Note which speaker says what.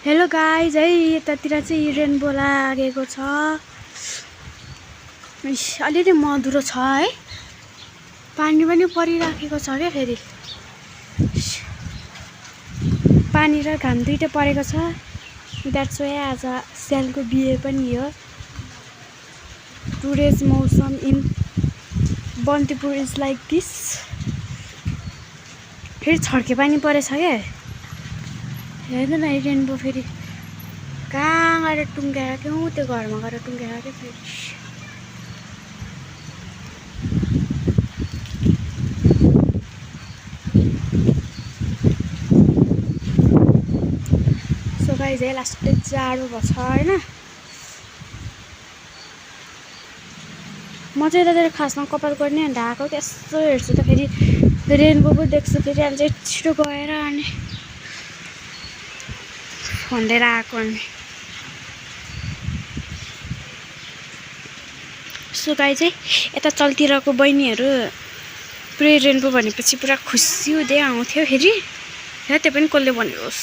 Speaker 1: Hello guys है यतातिर चाहिँ रेनबो लागेको छ। अलिअलि मधुरो छ है, पानी पनि परिराखेको छ क्या। फेरि पानी र घाम दुइटै परेको छ। द्याट्स वाइ आज स्यालको बिहे पनि हो। टुडेज मौसम इन बन्तीपुर इज लाइक दिस। फेरि छड्के पानी परेछ क्या। हेर्नु न रेनबो फेरि कहाँ गएर टुङ्ग्याएर क्यौँ त्यो घरमा गएर टुङ्ग्याएर क्या। फेरि सो गाइज है लास्टै जाडो भएको छ होइन। म चाहिँ यतातिर खासमा कपाल गर्ने ढाएको त्यस्तो हेर्छु त फेरि रेनबो पो देख्छु। फेरि अनि चाहिँ छिटो गएर अनि भन्दै आएको अनि सो गाइज चाहिँ यता चलतिरको बहिनीहरू पुरै रेनबो भनेपछि पुरा खुसी हुँदै आउँथ्यो। फेरि त्यो पनि कसले भन्योस्।